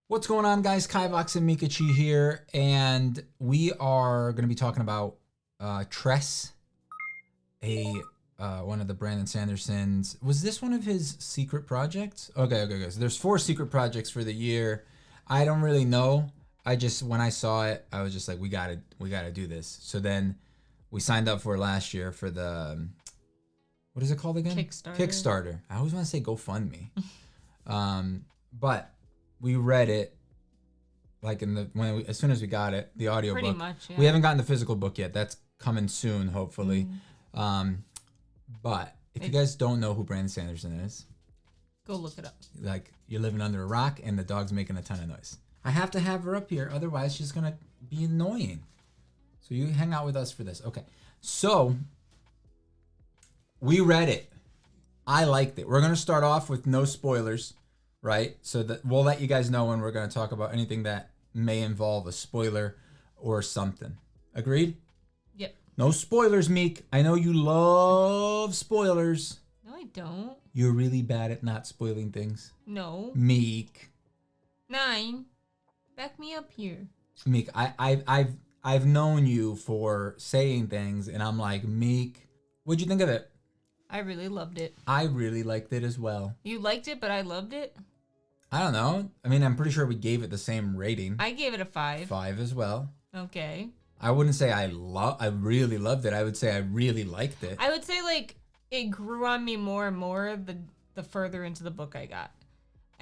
What's going on, guys? Kivox and Meekachii here, and we are going to be talking about Tress, one of the Brandon Sanderson's. Was this one of his secret projects? Okay. So there's 4 secret projects for the year. I don't really know. When I saw it, I was just like, we gotta do this. So then we signed up for it last year for the what is it called again? Kickstarter. I always want to say GoFundMe. But we read it like as soon as we got it, the audiobook. Pretty much, yeah. We haven't gotten the physical book yet. That's coming soon, hopefully. But if you guys don't know who Brandon Sanderson is, go look it up. Like, you're living under a rock and the dog's making a ton of noise. I have to have her up here, otherwise she's gonna be annoying. So you hang out with us for this. Okay. So we read it. I liked it. We're gonna start off with no spoilers. Right? So that we'll let you guys know when we're going to talk about anything that may involve a spoiler or something. Agreed? Yep. No spoilers, Meek. I know you love spoilers. No, I don't. You're really bad at not spoiling things. No. Meek. 9. Back me up here. Meek, I've known you for saying things, and I'm like, Meek, what'd you think of it? I really loved it. I really liked it as well. You liked it, but I loved it? I don't know. I mean, I'm pretty sure we gave it the same rating. I gave it a 5. 5 as well. Okay. I wouldn't say I really loved it. I would say I really liked it. I would say, like, it grew on me more and more the further into the book I got.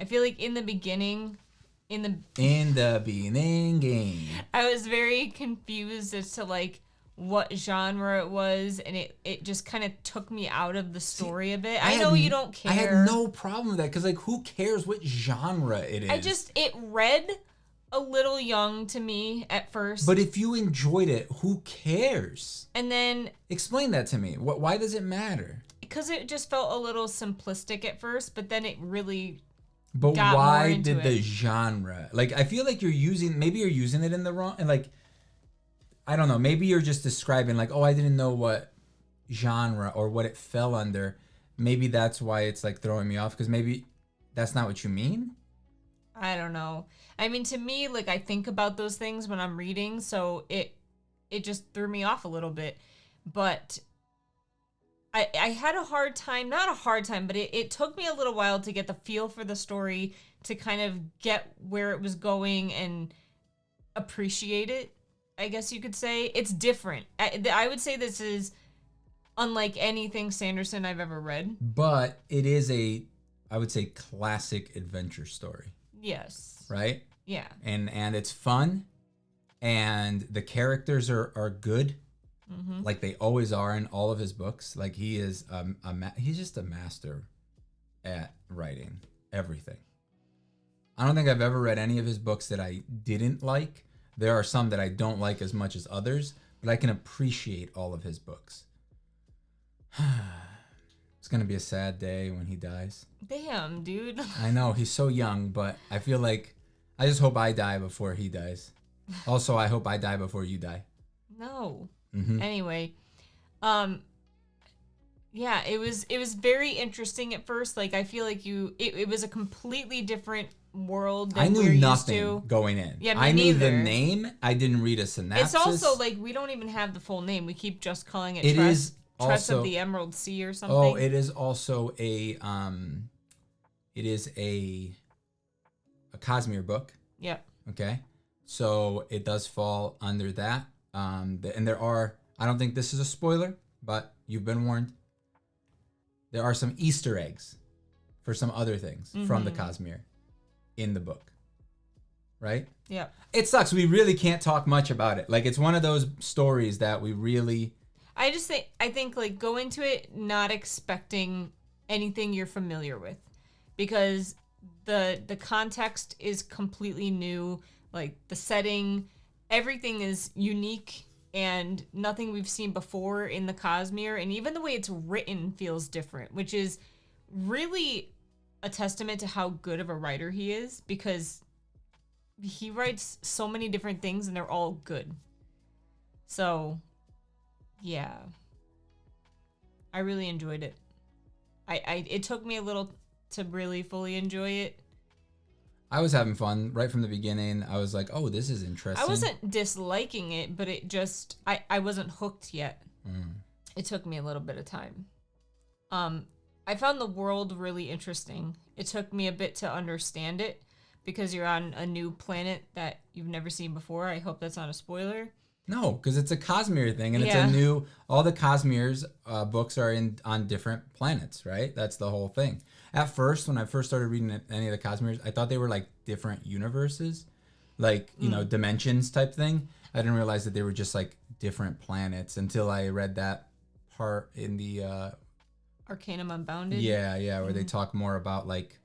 I feel like in the beginning, in the beginning, I was very confused as to, like, what genre it was, and it just kind of took me out of the story a bit. I know you don't care. I had no problem with that, because, like, who cares what genre it is? It read a little young to me at first. But if you enjoyed it, who cares? And then... Explain that to me. Why does it matter? Because it just felt a little simplistic at first, but then it really... But got why more into did the it. genre... Like, I feel like maybe you're using it in the wrong... And, like... I don't know. Maybe you're just describing like, oh, I didn't know what genre or what it fell under. Maybe that's why it's like throwing me off, because maybe that's not what you mean. I don't know. I mean, to me, like, I think about those things when I'm reading, so it just threw me off a little bit. But I had a hard time, not a hard time, but it took me a little while to get the feel for the story, to kind of get where it was going and appreciate it. I guess you could say. It's different. I would say this is unlike anything Sanderson I've ever read. But it is I would say, classic adventure story. Yes. Right? Yeah. And it's fun, and the characters are good, like they always are in all of his books. Like, he is he's just a master at writing everything. I don't think I've ever read any of his books that I didn't like. There are some that I don't like as much as others, but I can appreciate all of his books. It's going to be a sad day when he dies. Damn, dude. I know, he's so young, but I feel like I just hope I die before he dies. Also, I hope I die before you die. No. Mm-hmm. Anyway, yeah, it was very interesting at first. Like, I feel like it was a completely different world than I knew we're nothing used to. going in. Yeah, me I knew the neither. name. I didn't read a synopsis. It's also like we don't even have the full name. We keep just calling it It Tress, is Tress also, of the Emerald Sea or something. Oh, it is also a Cosmere book. Yep. Okay, so it does fall under that. And there are, I don't think this is a spoiler, but you've been warned. There are some Easter eggs for some other things from the Cosmere in the book, right? Yeah. It sucks. We really can't talk much about it. Like, it's one of those stories that we really... I think like go into it not expecting anything you're familiar with, because the context is completely new. Like, the setting, everything is unique and nothing we've seen before in the Cosmere, and even the way it's written feels different, which is really a testament to how good of a writer he is, because he writes so many different things and they're all good. So, yeah. I really enjoyed it. It took me a little to really fully enjoy it. I was having fun right from the beginning. I was like, oh, this is interesting. I wasn't disliking it, but it just I wasn't hooked yet. It took me a little bit of time. I found the world really interesting. It took me a bit to understand it because you're on a new planet that you've never seen before. I hope that's not a spoiler. No, because it's a Cosmere thing, and it's Yeah. a new. All the Cosmere's books are on different planets, right? That's the whole thing. At first, when I first started reading any of the Cosmere's, I thought they were like different universes, like dimensions type thing. I didn't realize that they were just like different planets until I read that part in the Arcanum Unbounded. yeah, where they talk more about like.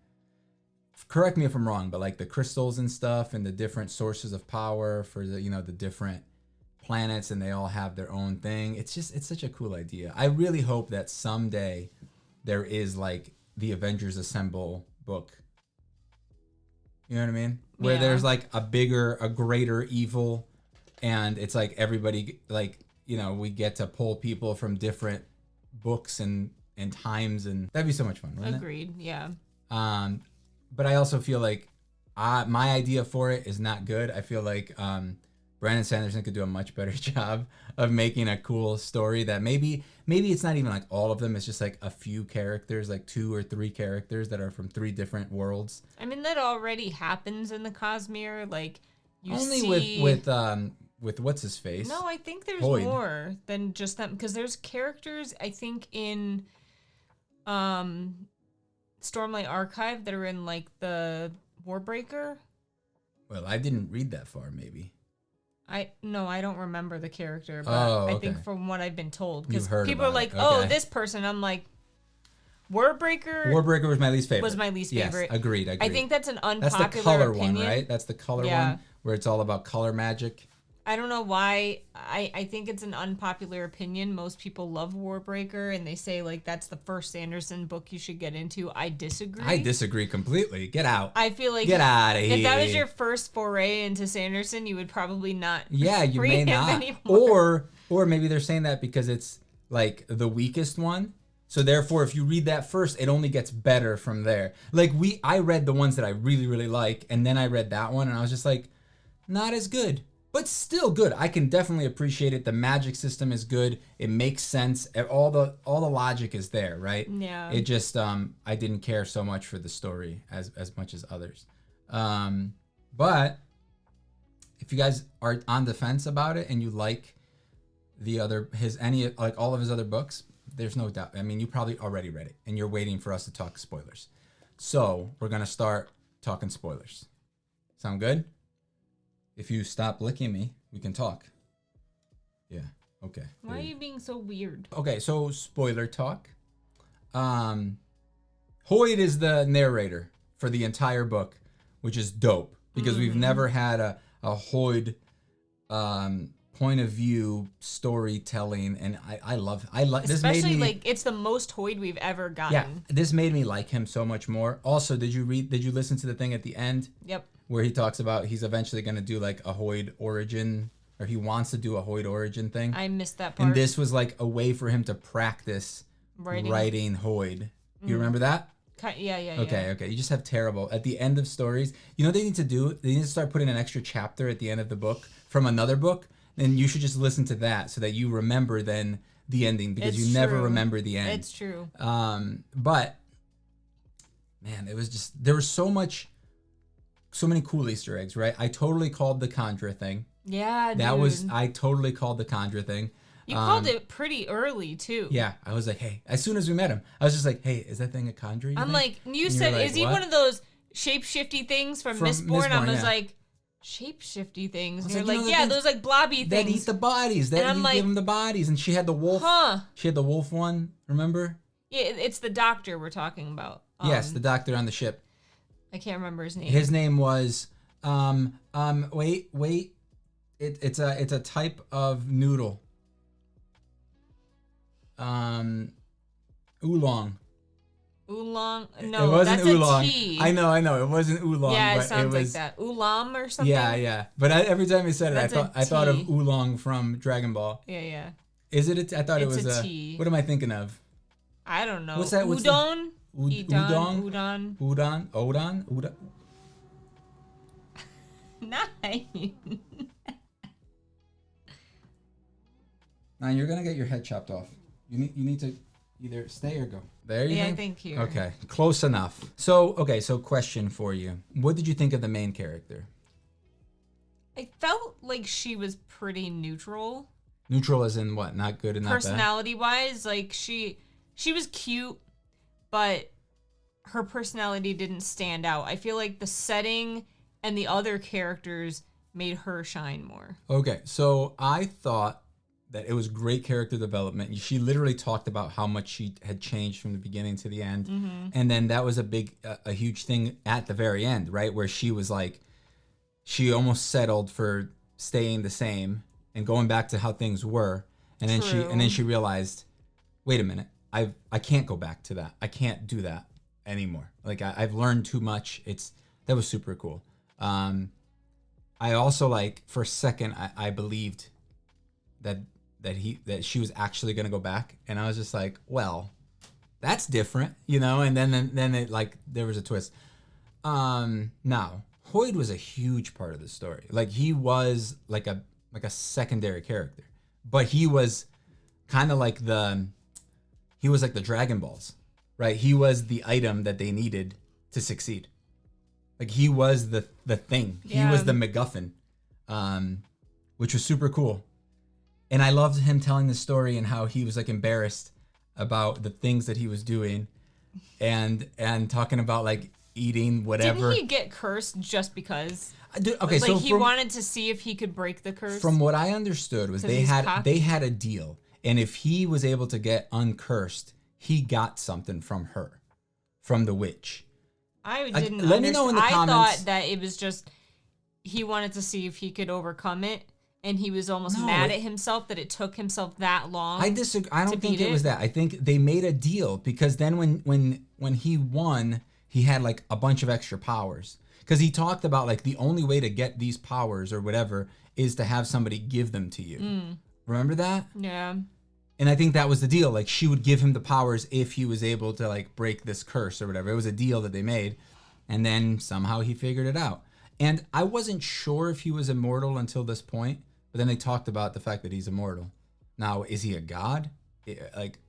Correct me if I'm wrong, but like the crystals and stuff, and the different sources of power for the the different planets, and they all have their own thing. It's such a cool idea. I really hope that someday there is like the Avengers Assemble book. You know what I mean? Where there's like a greater evil, and it's like everybody like we get to pull people from different books and times, and that'd be so much fun, wouldn't Agreed. Yeah. it? But I also feel like my idea for it is not good. I feel like Brandon Sanderson could do a much better job of making a cool story that maybe it's not even like all of them. It's just like a few characters, like 2 or 3 characters that are from 3 different worlds. I mean, that already happens in the Cosmere. Like, you Only see... with what's his face? No, I think there's Hoyd. more than just them. Because there's characters, I think, in Stormlight Archive that are in, like, the Warbreaker. Well, I didn't read that far, maybe. I don't remember the character, but Oh, I think okay. from what I've been told, You've because heard people are about like, it. "Oh, Okay. this person." I'm like, Warbreaker Warbreaker was my least favorite. was my least favorite. Yes, agreed. I think that's an unpopular That's the color opinion. one, right? That's the color Yeah. one where it's all about color magic. I don't know why. I think it's an unpopular opinion. Most people love Warbreaker, and they say like that's the first Sanderson book you should get into. I disagree. I disagree completely. Get out. I feel like Get out of here. if that was your first foray into Sanderson, you would probably not. Yeah, you read may him not. anymore. Or maybe they're saying that because it's like the weakest one. So therefore, if you read that first, it only gets better from there. Like I read the ones that I really, really like, and then I read that one, and I was just like, not as good, but still good. I can definitely appreciate it. The magic system is good. It makes sense. All the logic is there, right? Yeah. It just I didn't care so much for the story as much as others. But if you guys are on the fence about it and you like all of his other books, there's no doubt. I mean, you probably already read it and you're waiting for us to talk spoilers. So we're gonna start talking spoilers. Sound good? If you stop licking me, we can talk. Yeah. Okay. Why are you being so weird? Okay, so spoiler talk. Hoyd is the narrator for the entire book, which is dope because we've never had a Hoyd point of view storytelling, and I love this. Especially made me, like it's the most Hoyd we've ever gotten. yeah, this made me like him so much more. Also, did you listen to the thing at the end? Yep. Where he talks about he's eventually going to do like a Hoyd origin, or he wants to do a Hoyd origin thing. I missed that part. And this was like a way for him to practice writing Hoyd. You remember that? Yeah. Okay. You just have terrible. At the end of stories, you know what they need to do? They need to start putting an extra chapter at the end of the book from another book. And you should just listen to that so that you remember then the ending, because It's you never true. remember the end. It's true. But man, it was just, there was so many cool Easter eggs, right? I totally called the Condra thing. Yeah, I totally called the Condra thing. You called it pretty early too. Yeah, I was like, hey, as soon as we met him, I was just like, hey, is that thing a Condra? I'm like, you And said, you're like, is he what? one of those shape-shifty things from Mistborn? I Mistborn, was yeah. like, shape-shifty things. And like, you're you like, know, yeah, the those like blobby that things. eat the bodies. That And I'm you like, give them the bodies. And she had the wolf. Huh. She had the wolf one, remember? Yeah, it's the doctor we're talking about. Yes, the doctor on the ship. I can't remember his name. His name was wait. It's a type of noodle. Oolong. Oolong? It No, wasn't that's oolong. a T. I know. It wasn't oolong. Yeah, but it sounds was, like that. Oolam or something? Yeah. But every time he said it, That's a I thought of T. oolong from Dragon Ball. Yeah. Is it? I thought It's it was a T. What am I thinking of? I don't know. What's that? Udon? Udon? Udon? Udon? Nine. Now you're gonna get your head chopped off. You need to either stay or go. There you Yeah, think? I think here. Okay, close enough. So question for you. What did you think of the main character? I felt like she was pretty neutral. Neutral as in what? Not good and not bad? Personality-wise, like she was cute, but her personality didn't stand out. I feel like the setting and the other characters made her shine more. Okay, so I thought that it was great character development. She literally talked about how much she had changed from the beginning to the end. Mm-hmm. And then that was a huge thing at the very end, right? Where she was like, she almost settled for staying the same and going back to how things were. And then she realized, wait a minute, I can't go back to that. I can't do that anymore. Like I've learned too much. That was super cool. I also like for a second I believed that she was actually gonna go back, and I was just like, well, that's different, you know. And then it like there was a twist. Now Hoyd was a huge part of the story. Like he was like a secondary character, but he was kind of like the Dragon Balls, right? He was the item that they needed to succeed. Like he was the thing. Yeah. He was the MacGuffin, which was super cool. And I loved him telling the story and how he was like embarrassed about the things that he was doing, and talking about like eating whatever. Didn't he get cursed just because? Okay, like so he wanted to see if he could break the curse. From what I understood was they had a deal, and if he was able to get uncursed, he got something from her, from the witch. I didn't. Let me know in the comments. I thought that it was just he wanted to see if he could overcome it, and he was almost mad at himself that it took himself that long. I disagree. I don't think it was that. I think they made a deal because then when he won, he had like a bunch of extra powers. Because he talked about like the only way to get these powers or whatever is to have somebody give them to you. Remember that? Yeah. And I think that was the deal. Like she would give him the powers if he was able to like break this curse or whatever. It was a deal that they made. And then somehow he figured it out. And I wasn't sure if he was immortal until this point. But then they talked about the fact that he's immortal. Now, is he a god? Like,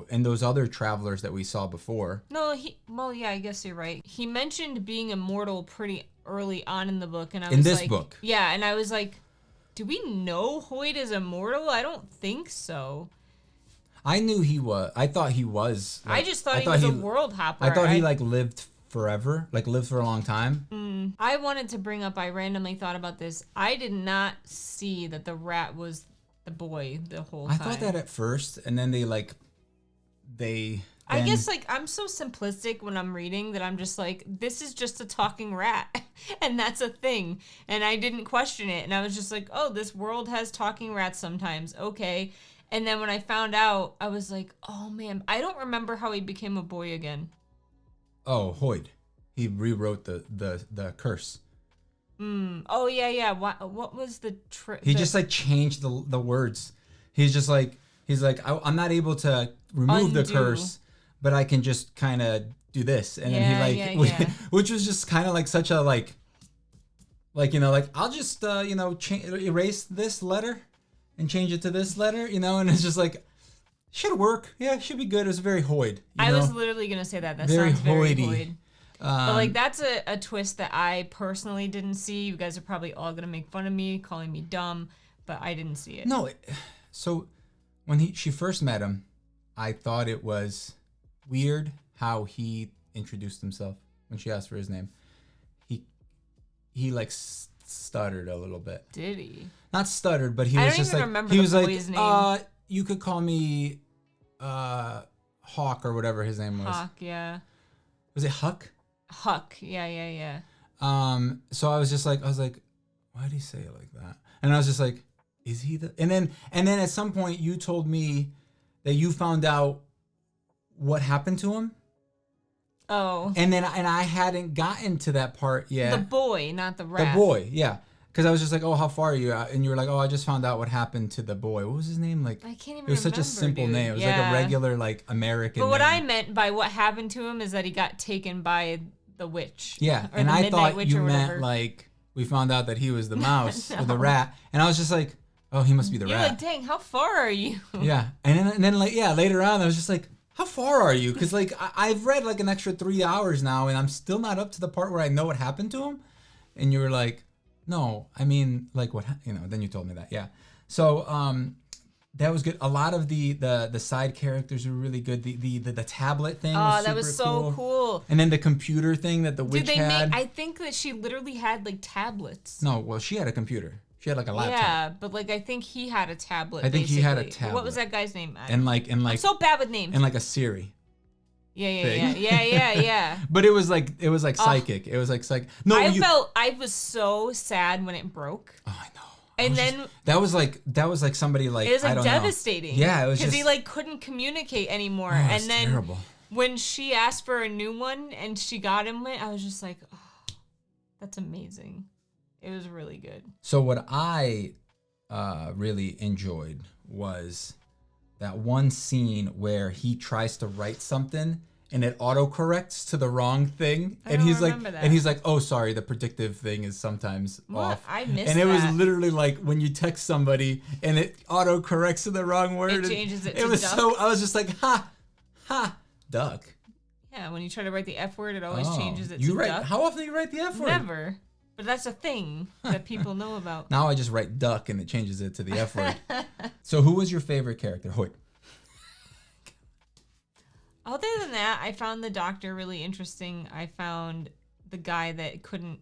and those other travelers that we saw before. No, well, yeah, I guess you're right. He mentioned being immortal pretty early on in the book. And I was in this like, book. Yeah, and I was like, do we know Hoyd is immortal? I don't think so. I knew he was. I thought he was. Like, I just thought he was a world hopper. I thought he like lived forever, like lived for a long time. I wanted to bring up, I randomly thought about this. I did not see that the rat was the boy the whole time. I thought that at first, and then I guess like I'm so simplistic when I'm reading that I'm just like, this is just a talking rat and that's a thing. And I didn't question it. And I was just like, oh, this world has talking rats sometimes. Okay. And then when I found out, I was like, oh man, I don't remember how he became a boy again. Oh, Hoyd. He rewrote the curse. Oh yeah. What was the trick? He just like changed the words. He's like, I'm not able to remove the curse, but I can just kind of do this. And then he which was just kind of like such a like, you know, like I'll just, erase this letter and change it to this letter, you know, and it's just like, should work. Yeah, should be good. It was very Hoyd. I was literally going to say that. That very sounds very Hoydy. Hoyd. But like that's a twist that I personally didn't see. You guys are probably all going to make fun of me, calling me dumb, but I didn't see it. No, so when she first met him, I thought it was weird how he introduced himself when she asked for his name. He like stuttered a little bit. Did he? Not stuttered, but he I was don't just even like remember he the was boy's like, name. You could call me Hawk or whatever his name was. Hawk, yeah. Was it Huck? Huck, yeah. So I was like, why did he say it like that? And I was just like, is he the? And then at some point you told me that you found out what happened to him. Oh. And I hadn't gotten to that part yet. The boy, not the rat. The boy, yeah. Because I was just like, oh, how far are you? And you were like, oh, I just found out what happened to the boy. What was his name? Like, I can't even remember. It was such a simple name. It was like a regular, like, American But what name. I meant by what happened to him is that he got taken by the witch. Yeah, or and the I Midnight thought Witch you or meant whatever. like we found out that he was the mouse or the rat, and I was just like, oh, he must be the You're rat. like, dang, how far are you? Yeah, and then like later on, I was just like, how far are you? Because like I've read like an extra 3 hours now, and I'm still not up to the part where I know what happened to him. And you were like, no, I mean like what Then you told me that, yeah. So that was good. A lot of the side characters were really good. The tablet thing was super that was so cool. And then the computer thing that the witch had. I think that she literally had like tablets. No, well, she had a computer. She had like a laptop. Yeah, but like I think he had a tablet. I think he had a tablet. What was that guy's name? And like I'm so bad with names. And like a Siri. Yeah. But it was like psychic. It was like psychic. No, I was so sad when it broke. Oh, I know. And then that was like somebody like it was like I don't devastating. know. Yeah, it was because just he like couldn't communicate anymore. Oh, and then terrible. When she asked for a new one and she got him one, I was just like, oh, that's amazing. It was really good. So what I really enjoyed was that one scene where he tries to write something and it autocorrects to the wrong thing, and he's like, "Oh, sorry, the predictive thing is sometimes off." I missed and it that. was literally like when you text somebody and it autocorrects to the wrong word. It changes it. It was duck. So I was just like, "Ha, duck." Yeah, when you try to write the F word, it always changes it to duck. How often do you write the F word? Never. But that's a thing that people know about. Now I just write duck and it changes it to the F word. So who was your favorite character? Hoyt. Other than that, I found the doctor really interesting. I found the guy that couldn't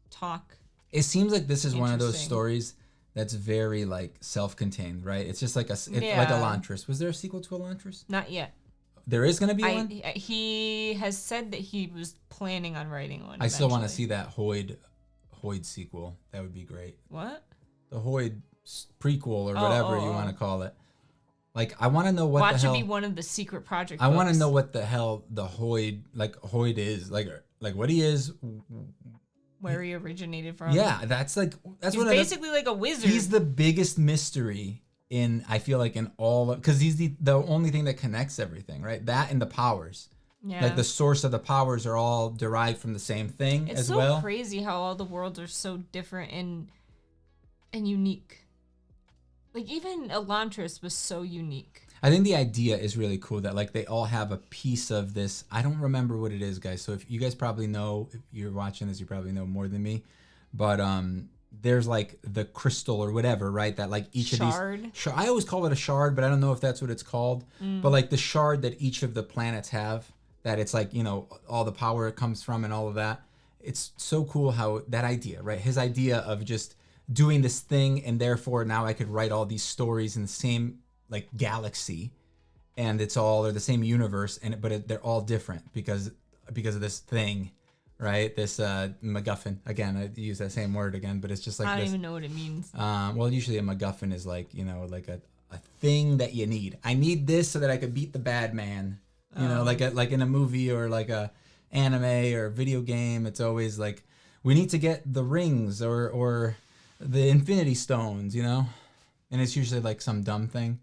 talk. It seems like this is one of those stories that's very like self-contained, right? It's just like like Elantris. Was there a sequel to Elantris? Not yet. There is going to be one? He has said that he was planning on writing one. I still want to see that Hoyd sequel. That would be great. What? The Hoyd prequel or whatever you want to call it. Like, I want to know what the hell... Watch it be one of the secret project I want to know what the hell the Hoyd is. Like what he is. Where he originated from. Yeah, that's he's basically like a wizard. He's the biggest mystery I feel like in all... Because he's the only thing that connects everything, right? That and the powers. Yeah. Like the source of the powers are all derived from the same thing as well. It's so crazy how all the worlds are so different and unique. Like even Elantris was so unique. I think the idea is really cool that like they all have a piece of this. I don't remember what it is, guys. So if you guys probably know, if you're watching this, you probably know more than me. But there's like the crystal or whatever, right? That like each shard. Of these. I always call it a shard, but I don't know if that's what it's called. But like the shard that each of the planets have, that it's like, all the power it comes from and all of that. It's so cool how that idea, right? His idea of just doing this thing, and therefore now I could write all these stories in the same like galaxy, and they're the same universe, but they're all different because of this thing, right? This MacGuffin. Again, I use that same word again, but it's just like I don't even know what it means. Well, usually a MacGuffin is like like a thing that you need. I need this so that I could beat the bad man. Like in a movie or like a anime or video game, it's always like we need to get the rings or the Infinity Stones, and it's usually like some dumb thing.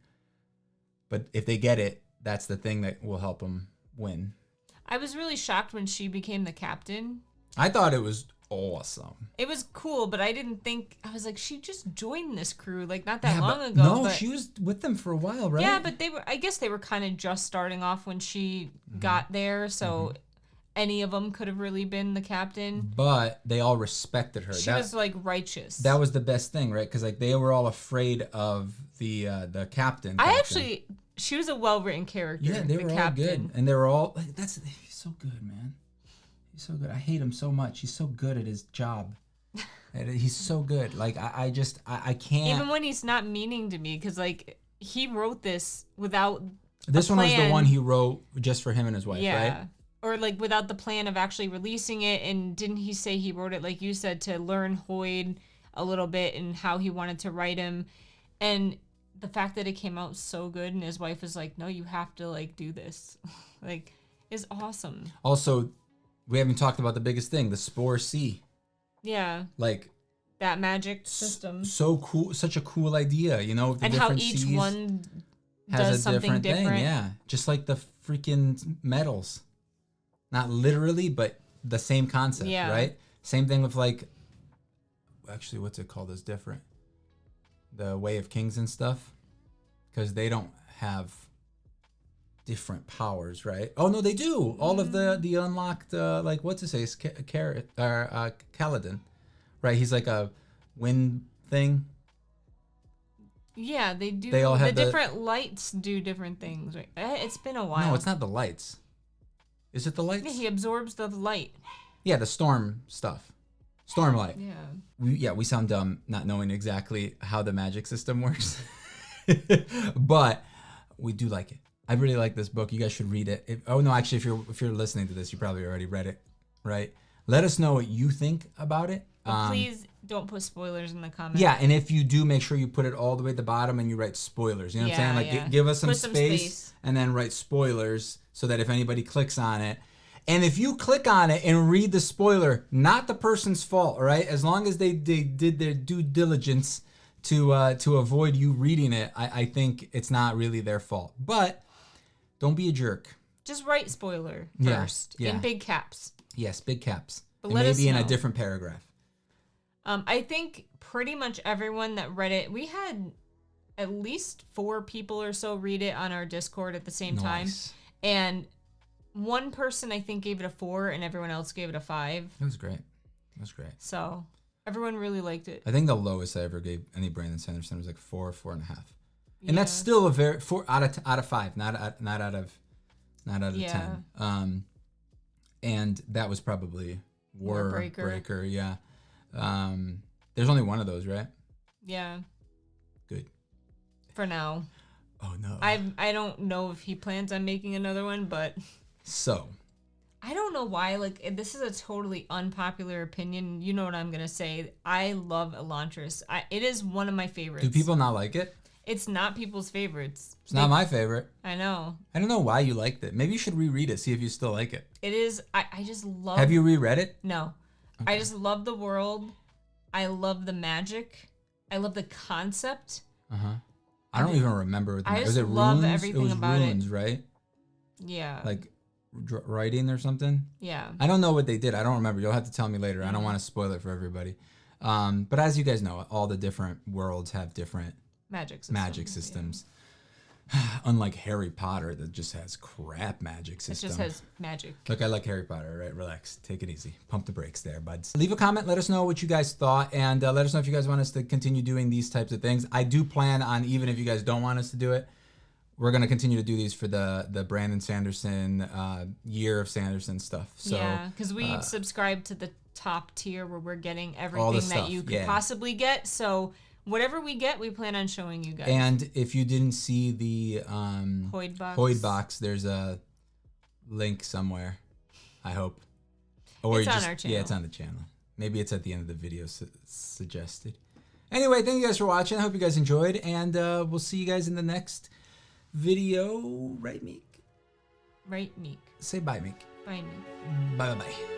But if they get it, that's the thing that will help them win. I was really shocked when she became the captain. I thought it was awesome. It was cool, but I didn't think... I was like, she just joined this crew like not that long ago. No, she was with them for a while, right? Yeah, but I guess they were kind of just starting off when she got there, so... Any of them could have really been the captain. But they all respected her. She was like righteous. That was the best thing, right? Because like they were all afraid of the captain. She was a well-written character. Yeah, they were all good. And they were all, he's so good, man. He's so good. I hate him so much. He's so good at his job. He's so good. Like I can't. Even when he's not meaning to me, because like he wrote this without This one was the one he wrote just for him and his wife, right? Or like without the plan of actually releasing it. And didn't he say he wrote it, like you said, to learn Hoyd a little bit and how he wanted to write him? And the fact that it came out so good and his wife was like, no, you have to like do this, like, is awesome. Also, we haven't talked about the biggest thing, the Spore Sea. Yeah. Like that magic system. So cool. Such a cool idea, the and how each one does something different. Thing, yeah. Just like the freaking metals. Not literally, but the same concept, right? Same thing with like actually, what's it called is different. The Way of Kings and stuff, because they don't have different powers, right? Oh no, they do. All of the unlocked, like what's it say, Kaladin, right? He's like a wind thing. Yeah, they do. They all have the different lights do different things. Right? It's been a while. No, it's not the lights. Is it the lights? Yeah, he absorbs the light. Yeah, the storm stuff. Stormlight. Yeah. We sound dumb not knowing exactly how the magic system works. But we do like it. I really like this book. You guys should read it. Actually, if you're listening to this, you probably already read it, right? Let us know what you think about it. But please don't put spoilers in the comments. Yeah, and if you do, make sure you put it all the way at the bottom and you write spoilers. You know what I'm saying? Like, give us some space and then write spoilers so that if anybody clicks on it. And if you click on it and read the spoiler, not the person's fault, all right? As long as they did their due diligence to avoid you reading it, I think it's not really their fault. But don't be a jerk. Just write spoiler first in big caps. Yes, big caps. But and maybe in a different paragraph. I think pretty much everyone that read it, we had at least 4 people or so read it on our Discord at the same time. And one person I think gave it a 4 and everyone else gave it a 5. It was great. So everyone really liked it. I think the lowest I ever gave any Brandon Sanderson was like 4 or 4.5. And that's still a very 4 out of 5, not out of 10. And that was probably War Breaker. Yeah. There's only one of those, right? Yeah. Good. For now. Oh no. I don't know if he plans on making another one, but so I don't know why. Like, this is a totally unpopular opinion. You know what I'm gonna say. I love Elantris. It is one of my favorites. Do people not like it? It's not people's favorites. It's not my favorite. I know. I don't know why you liked it. Maybe you should reread it, see if you still like it. It is. I just love. Have you reread it? No. Okay. I just love the world. I love the magic. I love the concept. I don't even remember. I just love runes? everything about runes, it. Right? Yeah. Like writing or something? Yeah. I don't know what they did. I don't remember. You'll have to tell me later. I don't want to spoil it for everybody. But as you guys know, all the different worlds have different magic systems. Unlike Harry Potter that just has crap magic system. It just has magic. Look, I like Harry Potter, right? Relax. Take it easy. Pump the brakes there, buds. Leave a comment. Let us know what you guys thought. And let us know if you guys want us to continue doing these types of things. I do plan on, even if you guys don't want us to do it, we're going to continue to do these for the Brandon Sanderson year of Sanderson stuff. So, yeah, because we subscribe to the top tier where we're getting everything that you could possibly get. So whatever we get, we plan on showing you guys. And if you didn't see the Hoid box, there's a link somewhere, I hope. Or it's on our channel. Yeah, it's on the channel. Maybe it's at the end of the video suggested. Anyway, thank you guys for watching. I hope you guys enjoyed. And we'll see you guys in the next video. Right, Meek? Right, Meek. Say bye, Meek. Bye, Meek. Bye-bye.